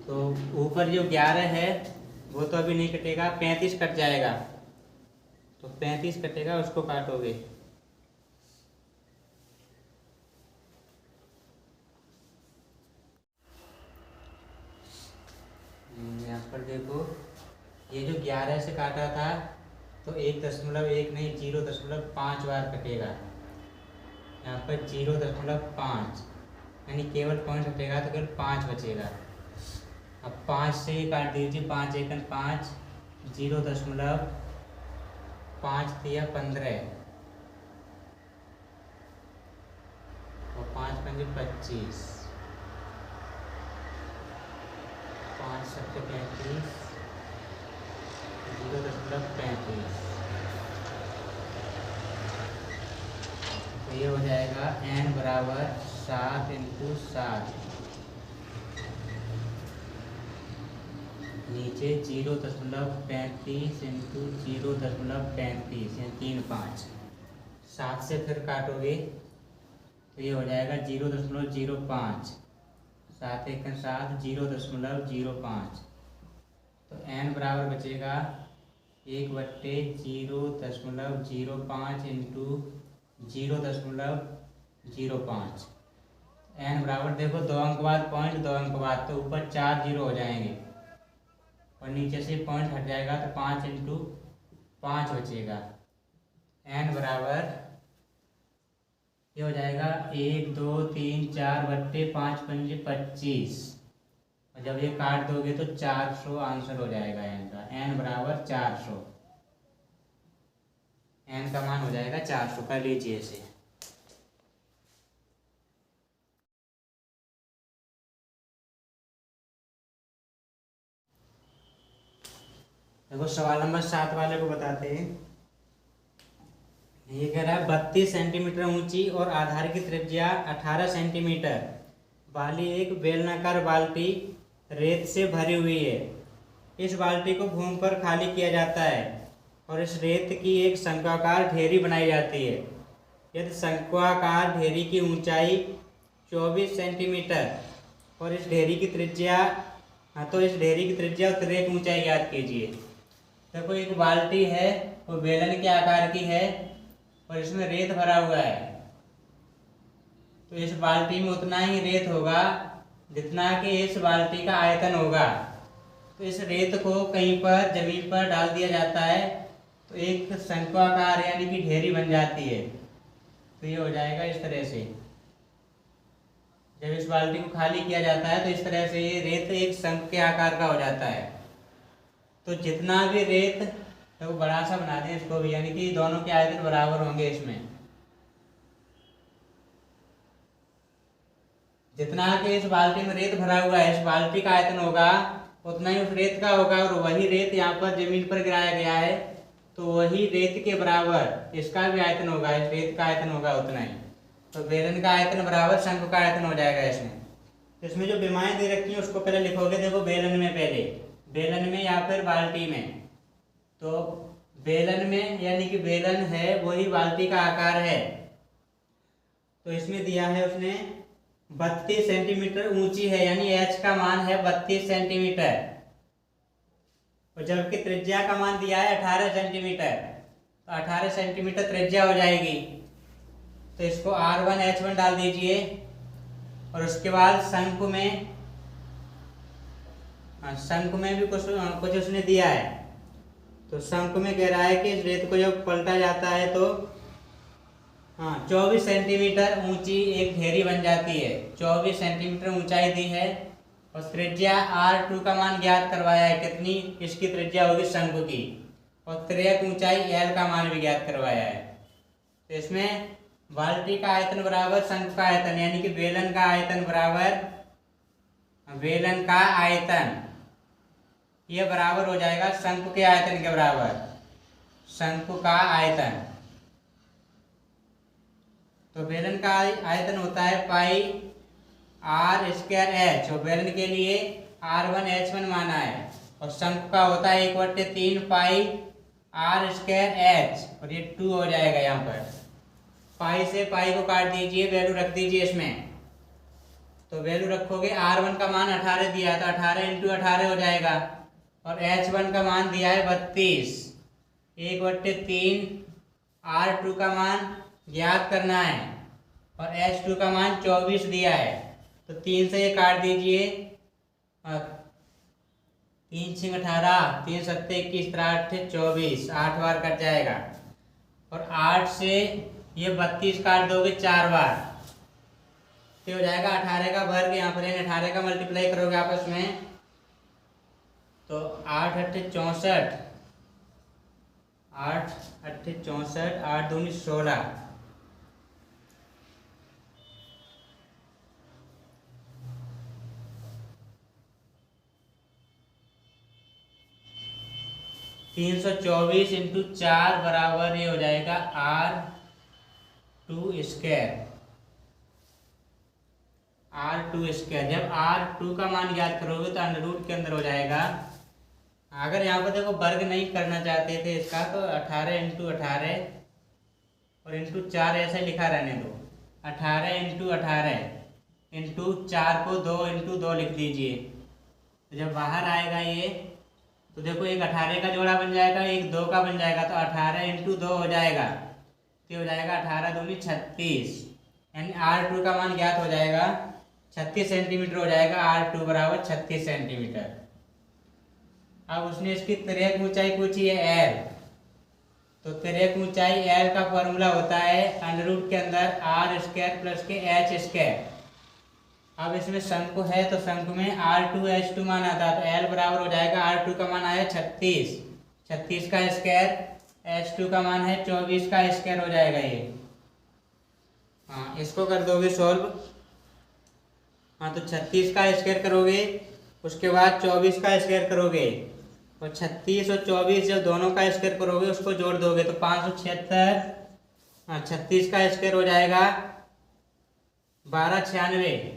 तो ऊपर जो 11 है वो तो अभी नहीं कटेगा, 35 कट जाएगा, तो 35 कटेगा उसको काटोगे। यहाँ पर देखो ये जो 11 से काटा था तो 1.1 नहीं 0.5 बार कटेगा, यहाँ पर 0.5, यानी केवल पॉइंट हटेगा तो केवल 5 बचेगा। अब 5 से काट दीजिए, 5 एकन 5, 0.5 दिया 15 और 5 पंजे 25, 5 सत्ते 35, 0.35। तो ये हो जाएगा n बराबर 7 × 7, नीचे 0.35 × 0.35 यानी 3 5। 7 से फिर काटोगे तो ये हो जाएगा 0.05, 7 एकन 7, 0.05। तो n बराबर बचेगा 1/0.05 इंटू 0.05। n बराबर देखो 2 अंक बाद पॉइंट, 2 अंक बाद, तो ऊपर 4 0 हो जाएंगे और नीचे से पॉइंट हट जाएगा तो 5 × 5 बचेगा। n बराबर ये हो जाएगा 1 2 3 4 बट्टे 5 पंजे 25, और जब ये काट दोगे तो 400 आंसर हो जाएगा n का। n बराबर 400, n का मान हो जाएगा 400। कर लीजिए इसे। देखो सवाल नंबर 7 वाले को बताते हैं। ये कह रहा है 32 सेंटीमीटर ऊंची और आधार की त्रिज्या 18 सेंटीमीटर वाली एक बेलनाकार बाल्टी रेत से भरी हुई है। इस बाल्टी को भूमि पर खाली किया जाता है और इस रेत की एक शंक्वाकार ढेरी बनाई जाती है। यदि शंक्वाकार ढेरी की ऊंचाई 24 सेंटीमीटर और इस ढेरी की त्रिज्या तो इस ढेरी की त्रिज्या और रेत की ऊंचाई याद कीजिए। देखो एक बाल्टी है, वो बेलन के आकार की है और इसमें रेत भरा हुआ है। तो इस बाल्टी में उतना ही रेत होगा जितना कि इस बाल्टी का आयतन होगा। तो इस रेत को कहीं पर जमीन पर डाल दिया जाता है तो एक शंक्वाकार यानी कि ढेरी बन जाती है। तो ये हो जाएगा इस तरह से। जब इस बाल्टी को खाली किया जाता है तो इस तरह से ये रेत एक शंख के आकार का हो जाता है। तो जितना भी रेत तो वो बड़ा सा बना दें इसको भी, यानी कि दोनों के आयतन बराबर होंगे। इसमें जितना कि इस बाल्टी में रेत भरा हुआ है, इस बाल्टी का आयतन होगा उतना ही उस रेत का होगा, और वही रेत यहाँ पर जमीन पर गिराया गया है तो वही रेत के बराबर इसका भी आयतन होगा, इस रेत का आयतन होगा उतना ही। तो बेलन का आयतन बराबर शंख का आयतन हो जाएगा इसमें। तो इसमें जो विमाएं दे रखी हैं उसको पहले लिखोगे। देखो बेलन में, पहले बेलन में या फिर बाल्टी में। तो बेलन में यानी कि बेलन है वही बाल्टी का आकार है। तो इसमें दिया है उसने 32 सेंटीमीटर ऊंची है, यानी h का मान है 32 सेंटीमीटर, और जबकि त्रिज्या का मान दिया है 18 सेंटीमीटर। तो 18 सेंटीमीटर त्रिज्या हो जाएगी। तो इसको R1 H1 डाल दीजिए और उसके बाद शंख में भी कुछ उसने दिया है। तो शंख में कह रहा है कि इस रेत को जब पलटा जाता है तो 24 सेंटीमीटर ऊंची एक ढेरी बन जाती है। 24 सेंटीमीटर ऊंचाई दी है और त्रिज्या R2 का मान ज्ञात करवाया है। कितनी इसकी त्रिज्या होगी शंख की, और त्रिज्यक ऊंचाई L का मान भी ज्ञात करवाया है। तो इसमें बाल्टी का आयतन बराबर शंख का आयतन, यानी कि बेलन का आयतन बराबर बेलन का आयतन, ये बराबर हो जाएगा शंख के आयतन के बराबर, शंख का आयतन। तो बेलन का आयतन होता है पाई r²h, और बेलन के लिए R1 H1 माना है, और शंख का होता है 1/3 पाई r²h, और ये 2 हो जाएगा। यहाँ पर पाई से पाई को काट दीजिए, वैल्यू रख दीजिए इसमें। तो वैल्यू रखोगे, R1 का मान 18 दिया है तो 18 × 18 हो जाएगा, और H1 का मान दिया है 32, 1/3 R2 का मान ज्ञात करना है, और H2 का मान 24 दिया है। तो 3 से ये काट दीजिए, 3 × 18, 3 × 7 = 21, 3 × 8 = 24, 8 बार कट जाएगा। और 8 से ये 32 काट दोगे 4 बार तो हो जाएगा 18 का वर्ग। यहाँ पर 18 का मल्टीप्लाई करोगे आपस में तो 8 अट्ठे 64, 8 अट्ठे 64, 8 दूनी 16, 324 इंटू 4 बराबर ये हो जाएगा R2 स्क्वायर। R2 स्क्वायर, जब R2 का मान ज्ञात करोगे तो अंडर रूट के अंदर हो जाएगा। अगर यहाँ पर देखो वर्ग नहीं करना चाहते थे इसका तो 18 इंटू 18 और इंटू 4 ऐसे लिखा रहने दो। 18 इंटू 18 इंटू 4 को 2 इंटू 2 लिख दीजिए। तो जब बाहर आएगा ये तो देखो एक 18 का जोड़ा बन जाएगा, एक 2 का बन जाएगा, तो 18 इंटू 2 हो जाएगा तो हो जाएगा 18 दूनी 36, यानी R2 का मान ज्ञात हो जाएगा 36 सेंटीमीटर हो जाएगा। R2 बराबर 36 सेंटीमीटर। अब उसने इसकी तिर्यक ऊंचाई पूछी है L, तो तिर्यक ऊंचाई L का फॉर्मूला होता है अंडर रूट के अंदर R स्क्वायर प्लस के H स्क्वायर। अब इसमें शंकु है तो शंकु में R2 H2 मान आता है, तो L बराबर हो जाएगा R2 का मान आया 36, 36 का स्क्वायर, H2 का मान है 24 का स्क्वायर हो जाएगा ये। हाँ, इसको कर दोगे सॉल्व। हाँ, तो 36 का स्क्वायर करोगे, उसके बाद 24 का स्क्वायर करोगे, और 36 और 24 जब दोनों का स्क्वायर करोगे उसको जोड़ दोगे तो 576। हाँ, 36 का स्क्वायर हो जाएगा 1296,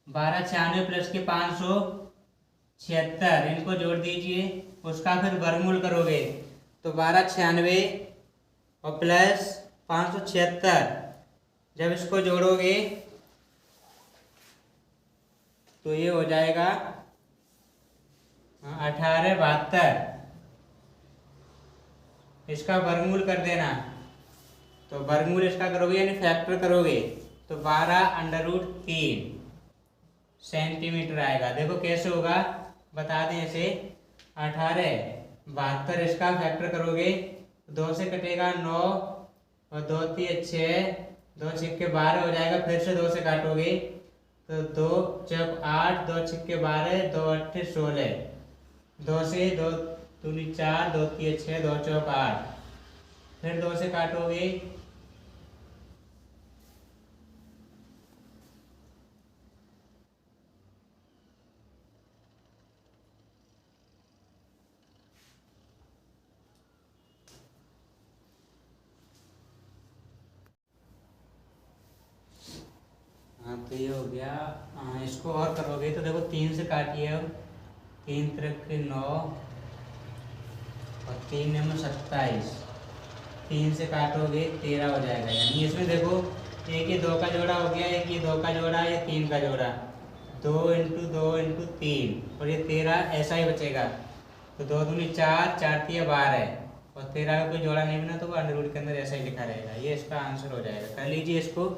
1296 प्लस के 576, इनको जोड़ दीजिए, उसका फिर वर्गमूल करोगे तो 1296 और प्लस 576 जब इसको जोड़ोगे तो ये हो जाएगा 1872। इसका वर्गमूल कर देना, तो वर्गमूल इसका करोगे यानी फैक्टर करोगे तो 12√3 सेंटीमीटर आएगा। देखो कैसे होगा बता दें ऐसे। 1872 इसका फैक्टर करोगे 2 से कटेगा 9 और 2 3 6, 2 छिक्के 12 हो जाएगा। फिर से 2 से काटोगे तो 2 चौक 8, 2 छिक्के 12, 2 अट्ठे 16, 2 से 2 दूनी 4, 2 3 6, 2 चौक 8, फिर 2 से काटोगे तो ये हो गया। इसको और करोगे तो देखो 3 से काटिए, अब 3 त्रिक 9 और 3 9 27, 3 से काटोगे 13 हो जाएगा। यानी इसमें देखो एक ये 2 का जोड़ा हो गया, एक ये 2 का जोड़ा, ये 3 का जोड़ा, 2 इंटू 2 इंटू 3 और ये 13 ऐसा ही बचेगा। तो 2 दूनी 4, 4 3 12 और 13 का कोई जोड़ा नहीं बना तो वो अंडर रूट के अंदर ऐसा ही लिखा रहेगा। ये इसका आंसर हो जाएगा। कर लीजिए इसको।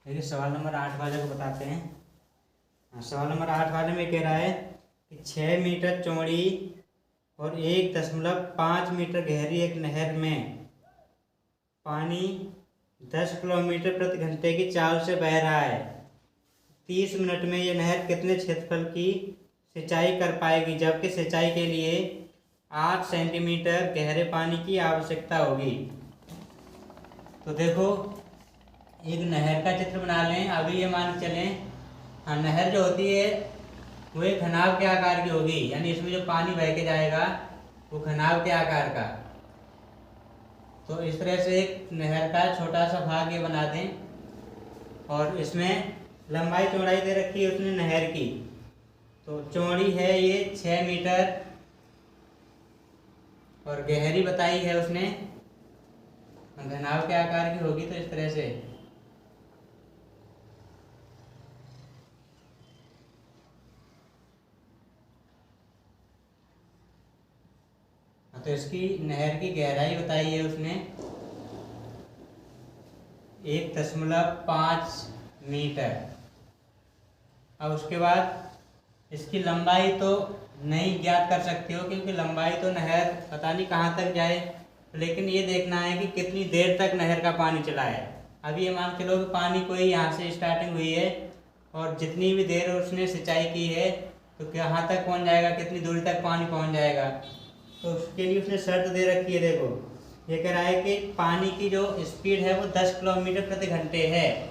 देखिए सवाल नंबर 8 वाले को बताते हैं। सवाल नंबर 8 वाले में कह रहा है कि 6 मीटर चौड़ी और 1.5 मीटर गहरी एक नहर में पानी 10 किलोमीटर प्रति घंटे की चाल से बह रहा है। 30 मिनट में ये नहर कितने क्षेत्रफल की सिंचाई कर पाएगी, जबकि सिंचाई के लिए 8 सेंटीमीटर गहरे पानी की आवश्यकता होगी। तो देखो एक नहर का चित्र बना लें। अभी ये मान के चलें, हाँ, नहर जो होती है वो एक घनाव के आकार की होगी, यानी इसमें जो पानी बह के जाएगा वो घनाव के आकार का। तो इस तरह से एक नहर का छोटा सा भाग ये बना दें, और इसमें लंबाई चौड़ाई दे रखी है उसने नहर की। तो चौड़ी है ये 6 मीटर और गहरी बताई है उसने घनाव के आकार की होगी। तो इस तरह से तो इसकी नहर की गहराई बताई है उसने 1.5 मीटर। अब उसके बाद इसकी लंबाई तो नहीं ज्ञात कर सकते हो, क्योंकि लंबाई तो नहर पता नहीं कहाँ तक जाए, लेकिन ये देखना है कि कितनी देर तक नहर का पानी चला है। अभी ये मान चलो कि पानी कोई यहाँ से स्टार्टिंग हुई है और जितनी भी देर उसने सिंचाई की है तो कहाँ तक पहुँच जाएगा, कितनी दूरी तक पानी पहुँच जाएगा। तो उसके लिए उसने शर्त दे रखी है। देखो ये कह रहा है कि पानी की जो स्पीड है वो 10 किलोमीटर प्रति घंटे है,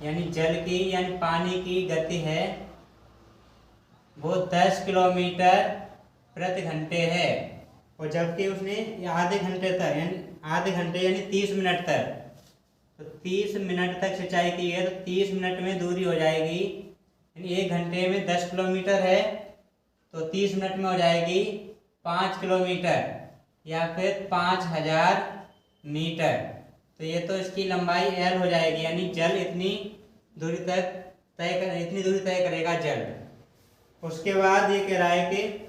यानी जल की यानी पानी की गति है वो 10 किलोमीटर प्रति घंटे है। और जबकि उसने आधे घंटे तक यानी 30 मिनट तक, तो 30 मिनट तक सिंचाई की है, तो 30 मिनट में दूरी हो जाएगी, यानी 1 घंटे में 10 किलोमीटर है तो 30 मिनट में हो जाएगी 5 किलोमीटर या फिर 5000 मीटर। तो ये तो इसकी लंबाई L हो जाएगी, यानी जल इतनी दूरी तय करेगा जल। उसके बाद ये कह रहा है कि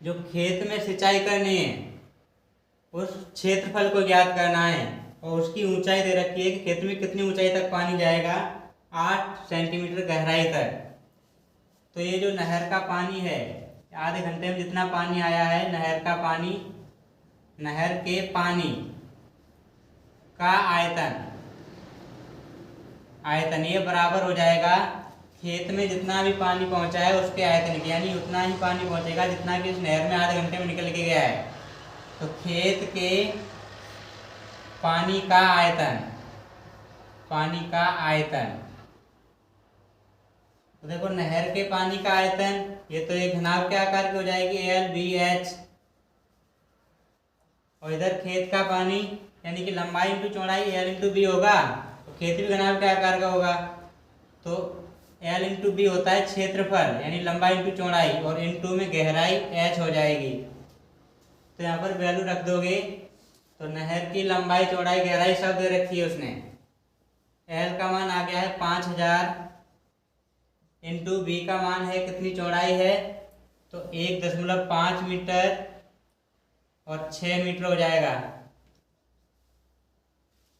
जो खेत में सिंचाई करनी है उस क्षेत्रफल को ज्ञात करना है, और उसकी ऊंचाई दे रखी है कि खेत में कितनी ऊंचाई तक पानी जाएगा, 8 सेंटीमीटर गहराई तक। तो ये जो नहर का पानी है, आधे घंटे में जितना पानी आया है नहर के पानी का आयतन ये बराबर हो जाएगा खेत में जितना भी पानी पहुंचा है उसके आयतन की, यानी उतना ही पानी पहुंचेगा जितना कि इस नहर में आधे घंटे में निकल के गया है। तो खेत के पानी का आयतन तो देखो नहर के पानी का आयतन ये तो एक घनाव के आकार की हो जाएगी LBH, और इधर खेत का पानी यानी कि लंबाई इंटू चौड़ाई L इंटू बी होगा, तो खेत भी घनाव के आकार का होगा। तो L इंटू बी होता है क्षेत्रफल यानी लंबाई इंटू चौड़ाई, और इंटू में गहराई H हो जाएगी। तो यहाँ पर वैल्यू रख दोगे तो नहर की लंबाई चौड़ाई गहराई सब दे रखी है उसने। L का मान आ गया है 5000 इंटू बी का मान है कितनी चौड़ाई है, तो 1.5 मीटर और 6 मीटर हो जाएगा।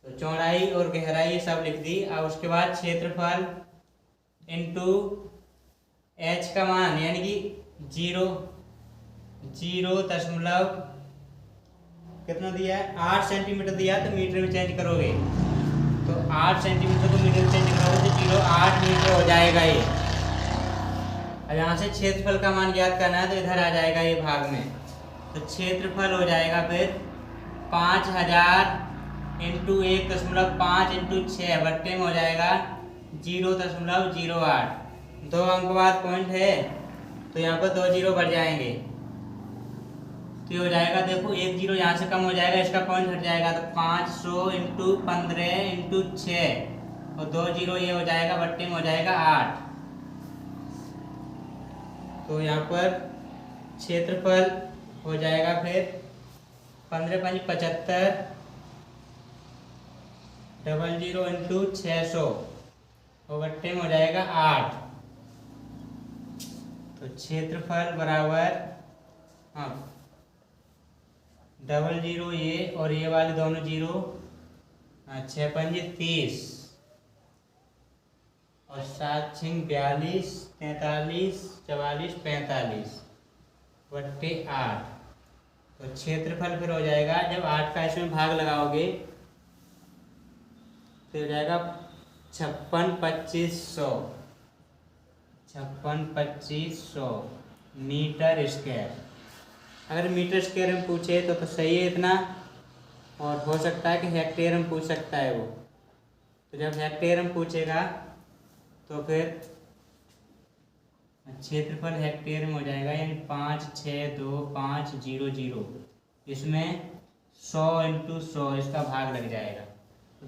तो चौड़ाई और गहराई सब लिख दी। अब उसके बाद क्षेत्रफल इंटू H का मान यानी कि 0 दशमलव कितना दिया है, 8 सेंटीमीटर दिया, तो मीटर में चेंज करोगे तो 8 सेंटीमीटर को मीटर में चेंज करोगे तो 0.8 मीटर हो जाएगा ये। अब यहाँ से क्षेत्रफल का मान ज्ञात करना है तो इधर आ जाएगा ये भाग में, तो क्षेत्रफल हो जाएगा फिर 5000 इंटू 1.5 इंटू 6 बट्टे में हो जाएगा 0.08। 2 अंक बाद पॉइंट है तो यहाँ पर 2 जीरो बढ़ जाएंगे, तो ये हो जाएगा, देखो 1 जीरो यहाँ से कम हो जाएगा, इसका पॉइंट हट जाएगा, तो 500 इंटू 15 इंटू 6 और 2 जीरो ये हो जाएगा, बट्टे में हो जाएगा 8। तो यहाँ पर क्षेत्रफल हो जाएगा फिर 15 5 75 00 इंटू 600 और बट्टे में हो जाएगा 8। तो क्षेत्रफल बराबर 00 ये और ये वाले दोनों जीरो, 6 पंजे 30 और 7 छिंग 42 43 44 45 बट्टे 8। तो क्षेत्रफल फिर हो जाएगा, जब 8 का इसमें भाग लगाओगे तो हो जाएगा 56 मीटर स्क्वायर। अगर मीटर स्क्वायर में पूछे तो सही है इतना, और हो सकता है कि हेक्टेयर में पूछ सकता है वो। तो जब हेक्टेयर में पूछेगा तो फिर क्षेत्रफल हेक्टेयर में हो जाएगा, यानी 562500। इसमें 100 × 100 इसका भाग लग जाएगा।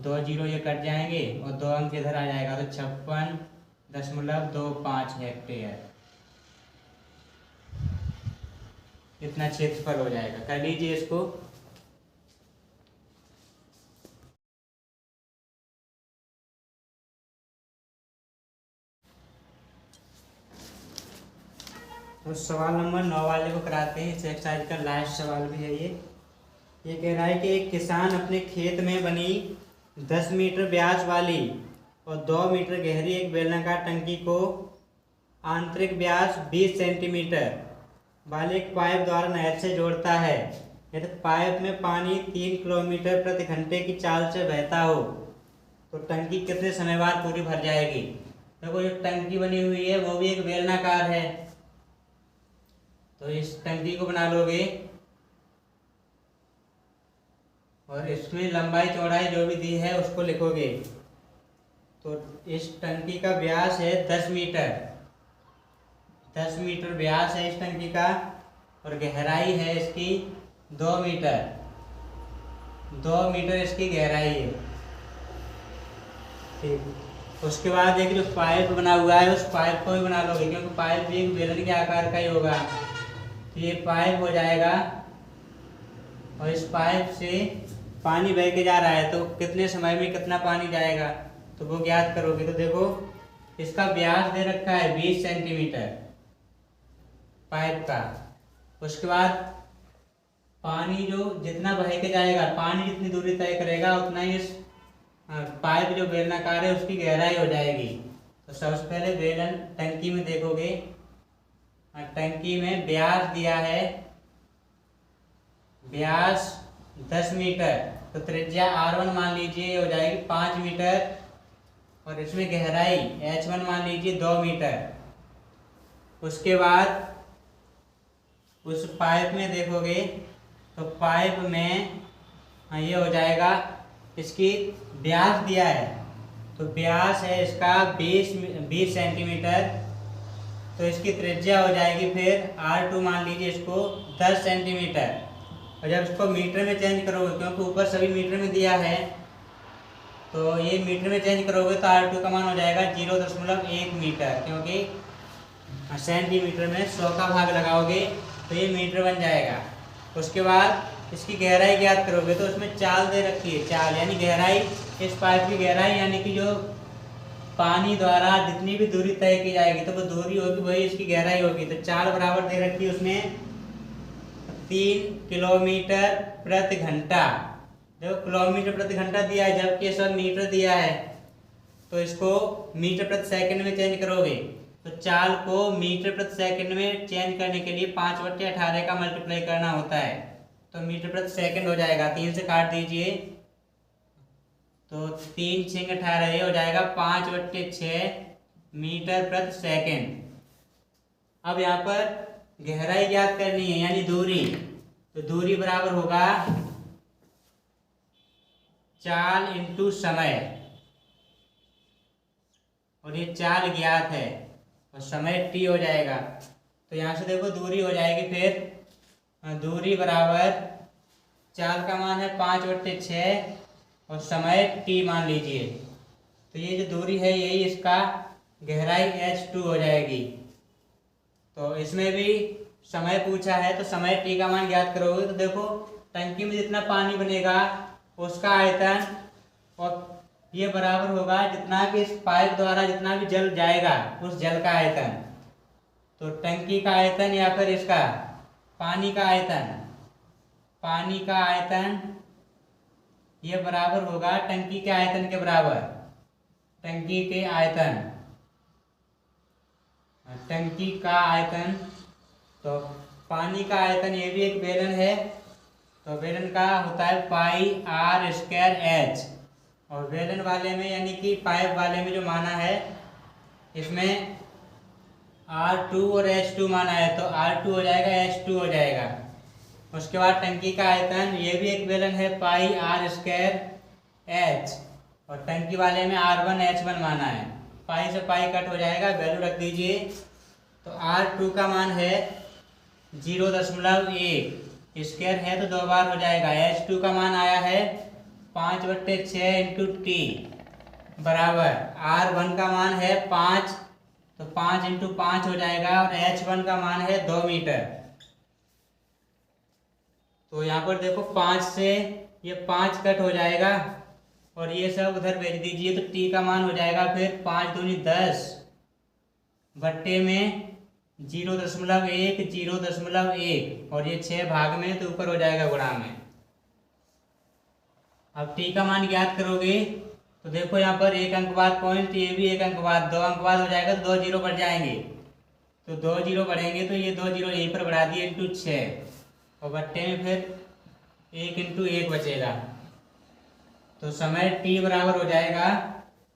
2 जीरो ये कट जाएंगे और 2 अंक इधर आ जाएगा, तो 56.25 हेक्टेयर इतना क्षेत्रफल हो जाएगा। कर लीजिए इसको। तो सवाल नंबर 9 वाले को कराते हैं। इस एक्सरसाइज का लास्ट सवाल भी है ये कह रहा है कि एक किसान अपने खेत में बनी 10 मीटर व्यास वाली और 2 मीटर गहरी एक बेलनाकार टंकी को आंतरिक व्यास 20 सेंटीमीटर वाले एक पाइप द्वारा नहर से जोड़ता है। यदि पाइप में पानी 3 किलोमीटर प्रति घंटे की चाल से बहता हो तो टंकी कितने समय बाद पूरी भर जाएगी। देखो जो टंकी बनी हुई है वो भी एक बेलनाकार है, तो इस टंकी को बना लोगे और इसमें लंबाई चौड़ाई जो भी दी है उसको लिखोगे। तो इस टंकी का व्यास है 10 मीटर, 10 मीटर व्यास है इस टंकी का और गहराई है इसकी 2 मीटर, 2 मीटर इसकी गहराई है। ठीक, उसके बाद एक जो पाइप बना हुआ है उस पाइप को भी बना लोगे, क्योंकि पाइप भी एक बेलन के आकार का ही होगा। तो ये पाइप हो जाएगा और इस पाइप से पानी बह के जा रहा है, तो कितने समय में कितना पानी जाएगा तो वो ज्ञात करोगे। तो देखो इसका व्यास दे रखा है 20 सेंटीमीटर पाइप का। उसके बाद पानी जो जितना बह के जाएगा, पानी जितनी दूरी तय करेगा उतना ही इस पाइप जो बेलनाकार है उसकी गहराई हो जाएगी। तो सबसे पहले बेलन टंकी में देखोगे, टंकी में व्यास दिया है, व्यास 10 मीटर, तो त्रिज्या R1 मान लीजिए हो जाएगी 5 मीटर और इसमें गहराई H1 मान लीजिए 2 मीटर। उसके बाद उस पाइप में देखोगे तो पाइप में ये हो जाएगा, इसकी व्यास दिया है तो व्यास है इसका 20 सेंटीमीटर, तो इसकी त्रिज्या हो जाएगी फिर R2 मान लीजिए इसको 10 सेंटीमीटर। और जब इसको मीटर में चेंज करोगे, क्योंकि ऊपर सभी मीटर में दिया है, तो ये मीटर में चेंज करोगे तो R2 का मान हो जाएगा 0.1 मीटर, क्योंकि सेंटीमीटर में 100 का भाग लगाओगे तो ये मीटर बन जाएगा। उसके बाद इसकी गहराई ज्ञात करोगे तो उसमें चाल दे रखी है, चाल यानी गहराई, इस पाइप की गहराई यानी कि जो पानी द्वारा जितनी भी दूरी तय की जाएगी तो वो दूरी होगी वही इसकी गहराई होगी। तो चाल बराबर दे रखी है उसमें 3 किलोमीटर प्रति घंटा। जो किलोमीटर प्रति घंटा दिया है, जबकि सब मीटर दिया है, तो इसको मीटर प्रति सेकंड में चेंज करोगे तो चाल को मीटर प्रति सेकंड में चेंज करने के लिए 5/18 का मल्टीप्लाई करना होता है, तो मीटर प्रति सेकंड हो जाएगा। 3 से काट दीजिए तो 3 × 18 ये हो जाएगा 5/6 मीटर प्रति सेकंड। अब यहाँ पर गहराई ज्ञात करनी है यानी दूरी, तो दूरी बराबर होगा चाल इंटू समय, और ये चाल ज्ञात है और समय t हो जाएगा। तो यहाँ से देखो दूरी हो जाएगी, फिर दूरी बराबर चाल का मान है 5/6 और समय t मान लीजिए, तो ये जो दूरी है यही इसका गहराई H2 हो जाएगी। तो इसमें भी समय पूछा है तो समय t का मान ज्ञात करोगे तो देखो टंकी में जितना पानी बनेगा उसका आयतन, और ये बराबर होगा जितना भी इस पाइप द्वारा जितना भी जल जाएगा उस जल का आयतन। तो टंकी का आयतन या फिर इसका पानी का आयतन, पानी का आयतन ये बराबर होगा टंकी के आयतन के बराबर, टंकी के आयतन, टंकी का आयतन। तो पानी का आयतन ये भी एक बेलन है, तो बेलन का होता है πr²h, और बेलन वाले में यानी कि पाइप वाले में जो माना है इसमें R2 और H2 माना है, तो R2 हो जाएगा H2 हो जाएगा। उसके बाद टंकी का आयतन ये भी एक बेलन है πr²h, और टंकी वाले में R1 H1 माना है, पाई से पाई कट हो जाएगा, वैल्यू रख दीजिए। तो R2 का मान है 0.1 स्क्वायर है तो 2 बार हो जाएगा। H2 का मान आया है 5/6 इंटू टी बराबर R1 का मान है 5, तो 5 इंटू 5 हो जाएगा, और H1 का मान है 2 मीटर। तो यहाँ पर देखो 5 से ये 5 कट हो जाएगा और ये सब उधर भेज दीजिए, तो टी का मान हो जाएगा फिर 5 दूनी 10 बट्टे में 0.1 0.1, और ये 6 भाग में तो ऊपर हो जाएगा गुणा में। अब टी का मान ज्ञात करोगे तो देखो यहाँ पर 1 अंक बाद पॉइंट, ये भी 1 अंक बाद, 2 अंक बाद हो जाएगा तो 2 जीरो बढ़ जाएंगे, तो 2 जीरो बढ़ेंगे तो ये 2 जीरो यहीं पर बढ़ा दिए इंटू 6, और बट्टे में फिर 1 इंटू 1 बचेगा। तो समय टी बराबर हो जाएगा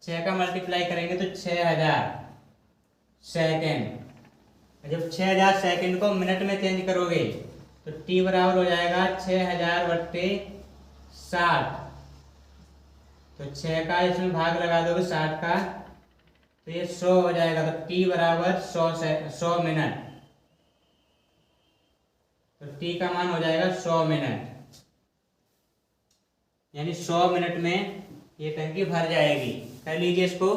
6 का मल्टीप्लाई करेंगे तो 6000 सेकेंड। जब 6000 सेकेंड को मिनट में चेंज करोगे तो टी बराबर हो जाएगा 6000/60, तो 6 का इसमें भाग लगा दोगे 60 का तो ये 100 हो जाएगा, तो टी बराबर 100 मिनट, तो टी का मान हो जाएगा 100 मिनट, यानी 100 मिनट में ये टंकी भर जाएगी। कर लीजिए इसको।